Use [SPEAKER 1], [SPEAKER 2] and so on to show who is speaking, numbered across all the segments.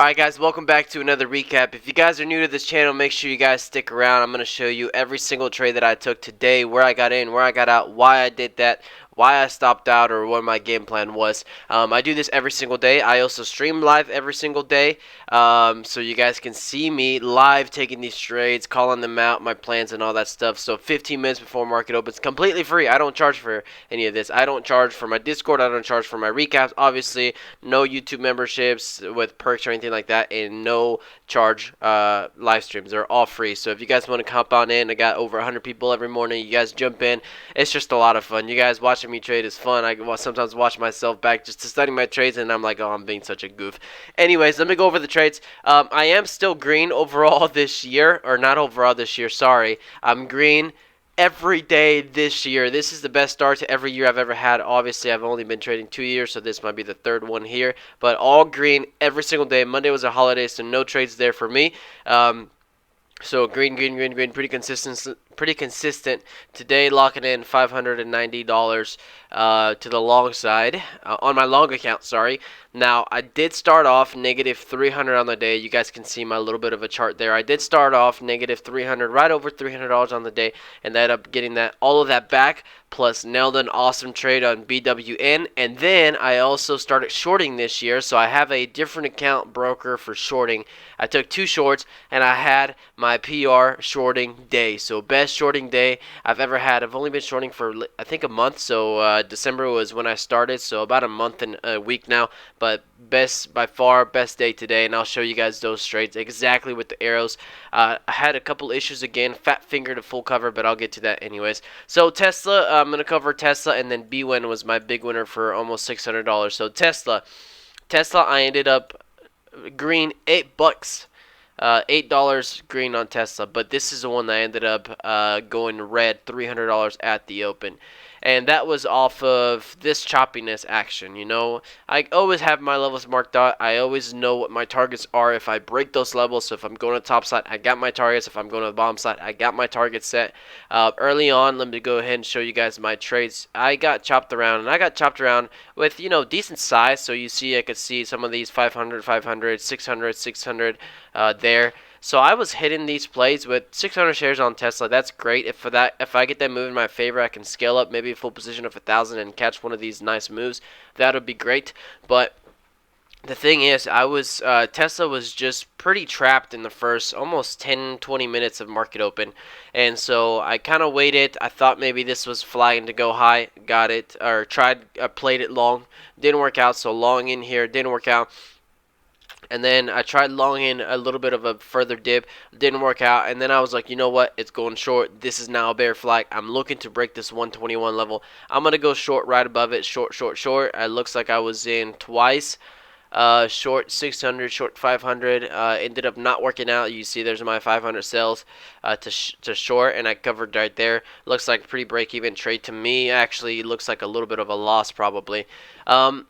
[SPEAKER 1] Alright guys, welcome back to another recap. If you guys are new to this channel, make sure you guys stick around. I'm going to show you every single trade that I took today, where I got in, where I got out, why I did that, why I stopped out, or what my game plan was. I do this every single day. I also stream live every single day, so you guys can see me live taking these trades, calling them out, my plans and all that stuff. So 15 minutes before market opens, completely free. I don't charge for any of this. I don't charge for my Discord. I don't charge for my recaps. Obviously, no YouTube memberships with perks or anything like that, and no charge live streams. They're all free. So if you guys want to hop on in, I got over 100 people every morning. You guys jump in. It's just a lot of fun. You guys watching me trade is fun. I sometimes watch myself back just to study my trades, and I'm like, oh, I'm being such a goof. Anyways, let me go over the trades. I am still green overall this year, or not overall this year, sorry. I'm green every day this year. This is the best start to every year I've ever had. Obviously, I've only been trading 2 years, so this might be the third one here. But all green every single day. Monday was a holiday, so no trades there for me. So green, pretty consistent. Today, locking in $590 to the long side on my long account. Sorry. Now I did start off negative 300 on the day. You guys can see my little bit of a chart there. I did start off negative 300, right over $300 on the day, and ended up getting all of that back. Plus nailed an awesome trade on BWN, and then I also started shorting this year, so I have a different account broker for shorting. I took 2 shorts, and I had my PR shorting day. So best shorting day I've ever had. I've only been shorting for I think a month, so December was when I started, so about a month and a week now. But by far best day today, and I'll show you guys those trades exactly with the arrows. I had a couple issues again, fat finger to full cover, but I'll get to that anyways. So Tesla, I'm going to cover Tesla, and then BWEN was my big winner for almost $600. So Tesla, I ended up green $8. $8 green on Tesla, but this is the one that ended up going red, $300 at the open. And that was off of this choppiness action. You know, I always have my levels marked out. I always know what my targets are if I break those levels. So if I'm going to the top side, I got my targets. If I'm going to the bottom side, I got my targets set. Early on, let me go ahead and show you guys my trades. I got chopped around, and I got chopped around with, you know, decent size. So you see, I could see some of these 500, 500, 600, 600 there. So I was hitting these plays with 600 shares on Tesla. That's great. If I get that move in my favor, I can scale up maybe a full position of 1,000 and catch one of these nice moves. That would be great. But the thing is, Tesla was just pretty trapped in the first almost 10-20 minutes of market open, and so I kind of waited. I thought maybe this was flagging to go high. Got it, or played it long. Didn't work out. So long in here didn't work out. And then I tried long in a little bit of a further dip. Didn't work out. And then I was like, you know what? It's going short. This is now a bear flag. I'm looking to break this 121 level. I'm going to go short right above it. Short. It looks like I was in twice. Short 600, short 500. Ended up not working out. You see there's my 500 sales to short, and I covered right there. Looks like a pretty break-even trade to me. Actually, looks like a little bit of a loss probably.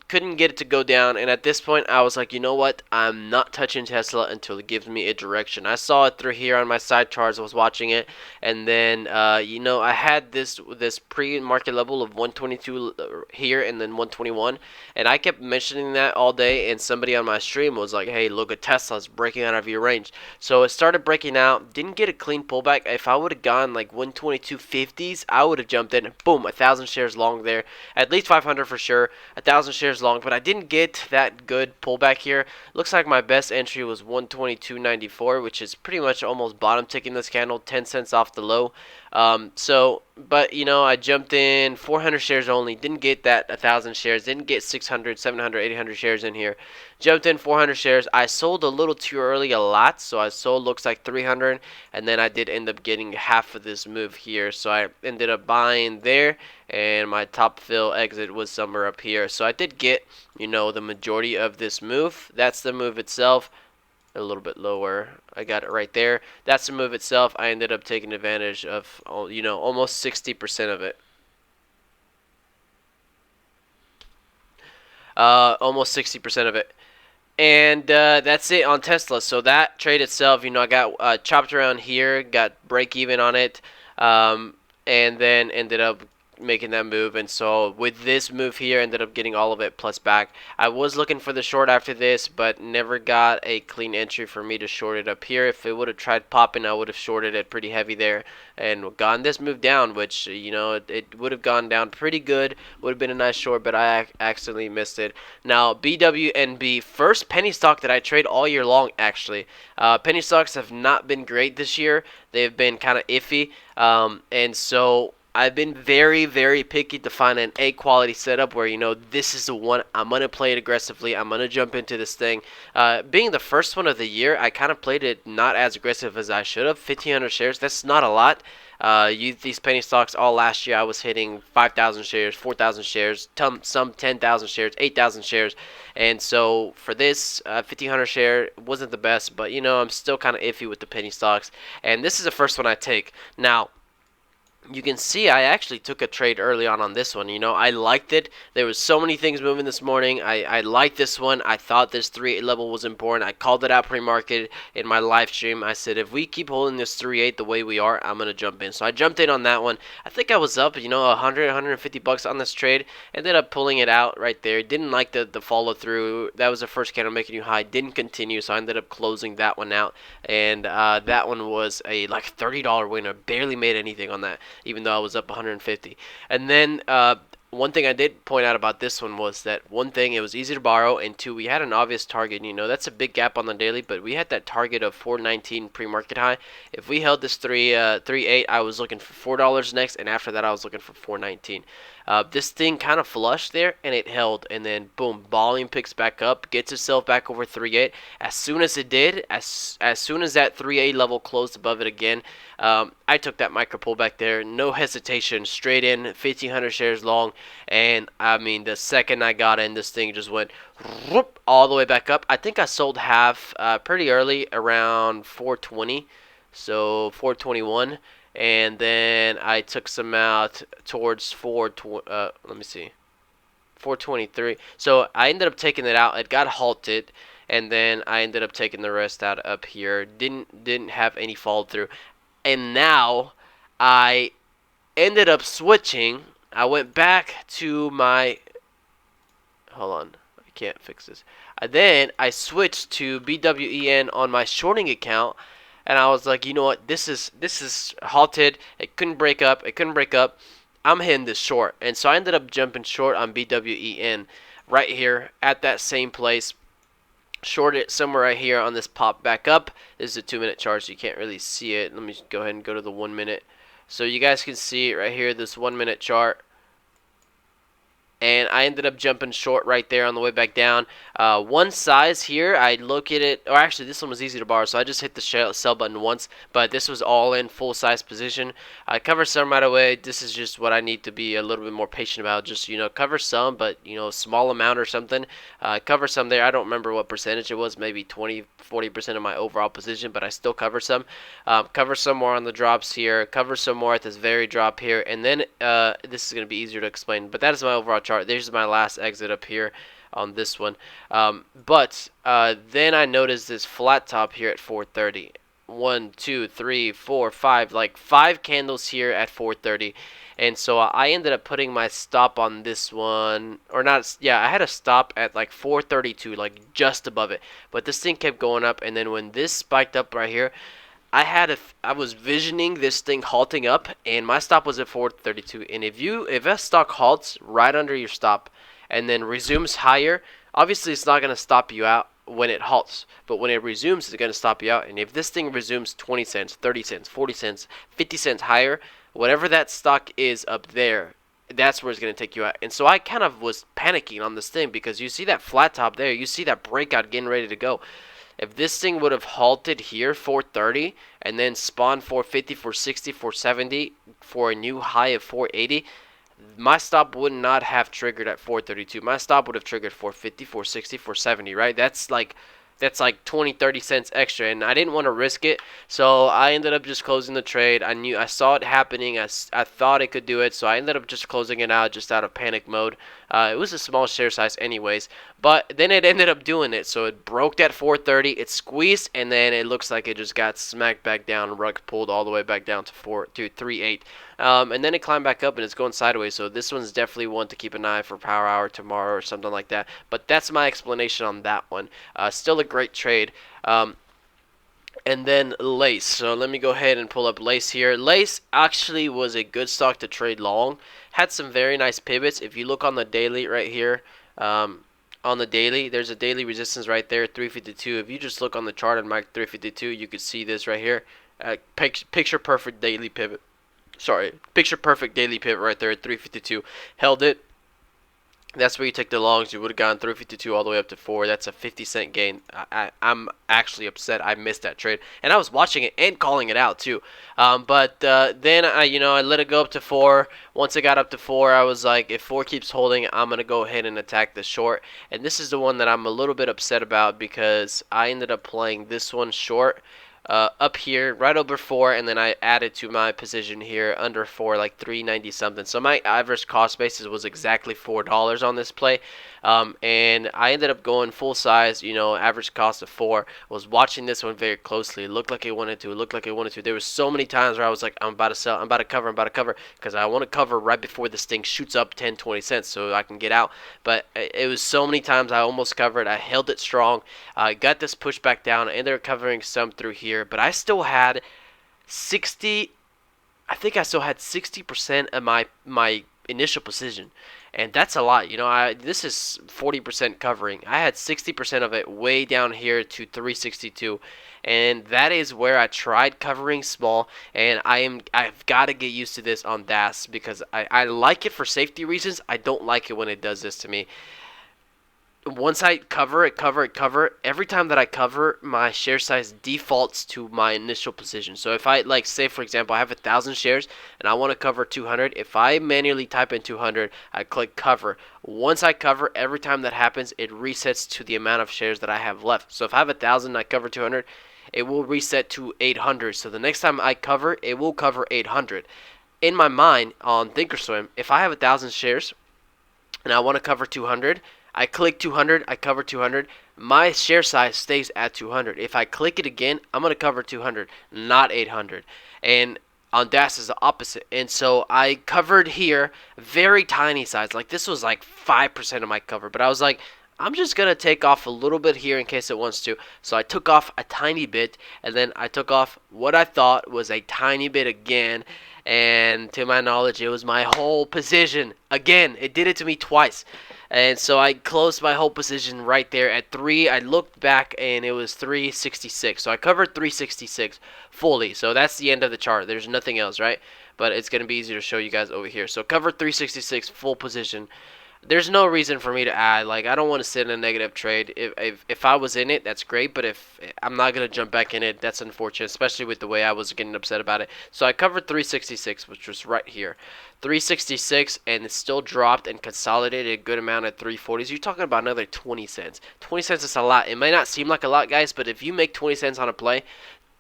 [SPEAKER 1] Couldn't get it to go down, and at this point I was like, you know what, I'm not touching Tesla until it gives me a direction. I saw it through here on my side charts. I was watching it, and then you know, I had this pre-market level of 122 here and then 121, and I kept mentioning that all day, and somebody on my stream was like, hey, look at Tesla's breaking out of your range. So it started breaking out, didn't get a clean pullback. If I would have gone like 122.50s, I would have jumped in, boom, 1,000 shares long there, at least 500 for sure, 1,000 shares long, but I didn't get that good pullback here. Looks like my best entry was 122.94, which is pretty much almost bottom ticking this candle, 10 cents off the low. But you know, I jumped in 400 shares only, didn't get that 1,000 shares, didn't get 600, 700, 800 shares in here. Jumped in 400 shares. I sold a little too early, a lot, so I sold looks like 300, and then I did end up getting half of this move here, so I ended up buying there, and my top fill exit was somewhere up here. So I did get, you know, the majority of this move. That's the move itself. A little bit lower. I got it right there. That's the move itself. I ended up taking advantage of, you know, almost 60% of it. Almost 60% of it. And that's it on Tesla. So that trade itself, you know, I got chopped around here, got break even on it, and then ended up making that move, and so with this move here, I ended up getting all of it plus back. I was looking for the short after this, but never got a clean entry for me to short it up here. If it would have tried popping, I would have shorted it pretty heavy there and gotten this move down, which, you know, it would have gone down pretty good. Would have been a nice short, but I accidentally missed it. Now, BWNB, first penny stock that I trade all year long, actually. Penny stocks have not been great this year. They've been kind of iffy, and so I've been very, very picky to find an A quality setup where, you know, this is the one I'm going to play it aggressively. I'm going to jump into this thing. Being the first one of the year, I kind of played it not as aggressive as I should have. 1,500 shares, that's not a lot. These penny stocks all last year, I was hitting 5,000 shares, 4,000 shares, some 10,000 shares, 8,000 shares. And so for this, 1,500 share wasn't the best, but, you know, I'm still kind of iffy with the penny stocks. And this is the first one I take. Now, you can see I actually took a trade early on this one. You know, I liked it. There was so many things moving this morning. I liked this one. I thought this 3.8 level was important. I called it out pre-market in my live stream. I said, if we keep holding this 3.8 the way we are, I'm going to jump in. So I jumped in on that one. I think I was up, you know, 100, 150 bucks on this trade. Ended up pulling it out right there. Didn't like the follow through. That was the first candle making you high. Didn't continue, so I ended up closing that one out. And that one was a like $30 winner. Barely made anything on that, even though I was up 150. And then one thing I did point out about this one was that, one thing, it was easy to borrow, and two, we had an obvious target. You know, that's a big gap on the daily, but we had that target of 419 pre-market high. If we held this 3.8, I was looking for $4 next, and after that I was looking for 419. This thing kind of flushed there, and it held, and then boom, volume picks back up, gets itself back over 3.8. As soon as it did, as soon as that 3.8 level closed above it again, I took that micro pullback there, no hesitation, straight in, 1,500 shares long, and I mean, the second I got in, this thing just went whoop, all the way back up. I think I sold half pretty early, around 420, so 421. And then I took some out towards 423. So I ended up taking it out. It got halted, and then I ended up taking the rest out up here. Didn't have any fall through. And now I ended up switching. I went back to my, hold on, I can't fix this. Then I switched to BWEN on my shorting account. And I was like, you know what, this is halted. It couldn't break up. I'm hitting this short. And so I ended up jumping short on BWEN right here at that same place. Short it somewhere right here on this pop back up. This is a 2-minute chart, so you can't really see it. Let me go ahead and go to the 1 minute. So you guys can see it right here, this 1 minute chart. And I ended up jumping short right there on the way back down. One size here, I look at it, or actually this one was easy to borrow, so I just hit the sell button once, but this was all in full size position. I cover some right away. This is just what I need to be a little bit more patient about. Just, you know, cover some, but, you know, small amount or something. Cover some there. I don't remember what percentage it was, maybe 20-40% of my overall position, but I still cover some. Cover some more on the drops here. Cover some more at this very drop here, and then this is going to be easier to explain, but that is my overall chart. There's my last exit up here on this one. But then I noticed this flat top here at 430. 1, 2, 3, 4, 5, like 5 candles here at 430. And so I ended up putting my stop on this one, or not, yeah, I had a stop at like 432, like just above it. But this thing kept going up, and then when this spiked up right here, I was visioning this thing halting up, and my stop was at 432. And if a stock halts right under your stop and then resumes higher, obviously it's not going to stop you out when it halts, but when it resumes, it's going to stop you out. And if this thing resumes 20 cents, 30 cents, 40 cents, 50 cents higher, whatever that stock is up there, that's where it's going to take you out. And so I kind of was panicking on this thing, because you see that flat top there, you see that breakout getting ready to go. If this thing would have halted here, 430, and then spawned 450, 460, 470 for a new high of 480, my stop would not have triggered at 432. My stop would have triggered 450, 460, 470, right? That's like 20, 30 cents extra, and I didn't want to risk it, so I ended up just closing the trade. I saw it happening. I thought it could do it, so I ended up just closing it out just out of panic mode. It was a small share size anyways, but then it ended up doing it. So it broke that 430, it squeezed, and then it looks like it just got smacked back down, rug pulled all the way back down to 3.8. And then it climbed back up and it's going sideways. So this one's definitely one to keep an eye for power hour tomorrow or something like that. But that's my explanation on that one. Still a great trade. And then LASE. So let me go ahead and pull up LASE here. LASE actually was a good stock to trade long. Had some very nice pivots. If you look on the daily right here, on the daily, there's a daily resistance right there, 352. If you just look on the chart and mark 352, you could see this right here. Picture perfect daily pivot. Sorry, picture perfect daily pivot right there at 352. Held it. That's where you take the longs. You would have gone 352 all the way up to 4. That's a 50-cent gain. I'm actually upset I missed that trade, and I was watching it and calling it out too. But then I let it go up to 4. Once it got up to 4, I was like, if 4 keeps holding, I'm gonna go ahead and attack the short. And this is the one that I'm a little bit upset about because I ended up playing this one short. Up here, right over 4, and then I added to my position here under 4, like 390 something. So my average cost basis was exactly $4 on this play, and I ended up going full size. Average cost of 4. Was watching this one very closely. It looked like it wanted to. It looked like it wanted to. There was so many times where I was like, I'm about to sell. I'm about to cover. I'm about to cover because I want to cover right before this thing shoots up 10, 20 cents so I can get out. But it was so many times I almost covered. I held it strong. I got this push back down, and they're covering some through here. But I still had 60. I think I still had 60% of my initial position, and that's a lot. This is 40% covering. I had 60% of it way down here to 362, and that is where I tried covering small. And I've got to get used to this on DAS because I like it for safety reasons. I don't like it when it does this to me. Once I cover it, every time that I cover, my share size defaults to my initial position. So if I, say for example, I have 1,000 shares and I want to cover 200, if I manually type in 200, I click cover. Once I cover, every time that happens, it resets to the amount of shares that I have left. So if I have 1,000 and I cover 200, it will reset to 800. So the next time I cover, it will cover 800. In my mind, on Thinkorswim, if I have 1,000 shares and I want to cover 200, I click 200, I cover 200, my share size stays at 200. If I click it again, I'm going to cover 200, not 800. And on DAS is the opposite. And so I covered here, very tiny size. Like this was like 5% of my cover. But I was like, I'm just going to take off a little bit here in case it wants to. So I took off a tiny bit, and then I took off what I thought was a tiny bit again. And to my knowledge, it was my whole position. Again, it did it to me twice. And so I closed my whole position right there at 3. I looked back and it was 366. So I covered 366 fully. So that's the end of the chart. There's nothing else, right? But it's going to be easier to show you guys over here. So covered 366 full position. There's no reason for me to add. Like, I don't want to sit in a negative trade. If I was in it, that's great. But if I'm not going to jump back in it, that's unfortunate, especially with the way I was getting upset about it. So I covered 366, which was right here. 366, and it still dropped and consolidated a good amount at 340s. You're talking about another 20 cents. 20 cents is a lot. It may not seem like a lot, guys, but if you make 20 cents on a play,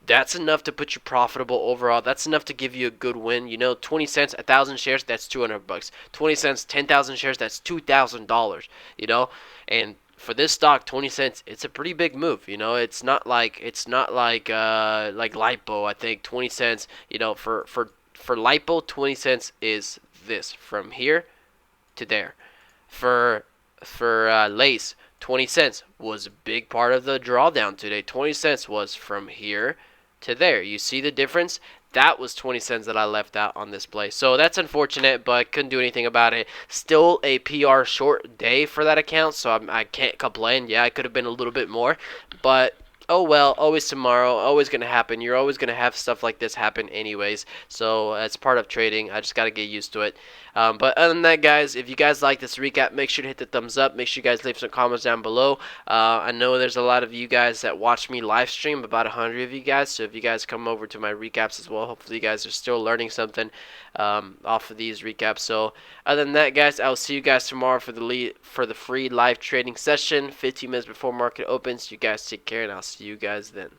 [SPEAKER 1] that's enough to put you profitable overall. That's enough to give you a good win. 20 cents, 1,000 shares, that's $200. 20 cents, 10,000 shares, that's $2,000. And for this stock, 20 cents, it's a pretty big move. It's not like LiPo. I think 20 cents. For LiPo, 20 cents is this from here to there. For LASE, 20 cents was a big part of the drawdown today. 20 cents was from here to there. You see the difference? That was 20 cents that I left out on this play. So that's unfortunate, but couldn't do anything about it. Still a PR short day for that account, so I can't complain. Yeah, it could have been a little bit more, but oh well, always tomorrow, always going to happen. You're always going to have stuff like this happen anyways. So that's part of trading. I just got to get used to it. But other than that, guys, if you guys like this recap, make sure to hit the thumbs up. Make sure you guys leave some comments down below. I know there's a lot of you guys that watch me live stream, about 100 of you guys. So if you guys come over to my recaps as well, hopefully you guys are still learning something off of these recaps. So other than that, guys, I'll see you guys tomorrow for the free live trading session, 15 minutes before market opens. You guys take care, and I'll see you guys then.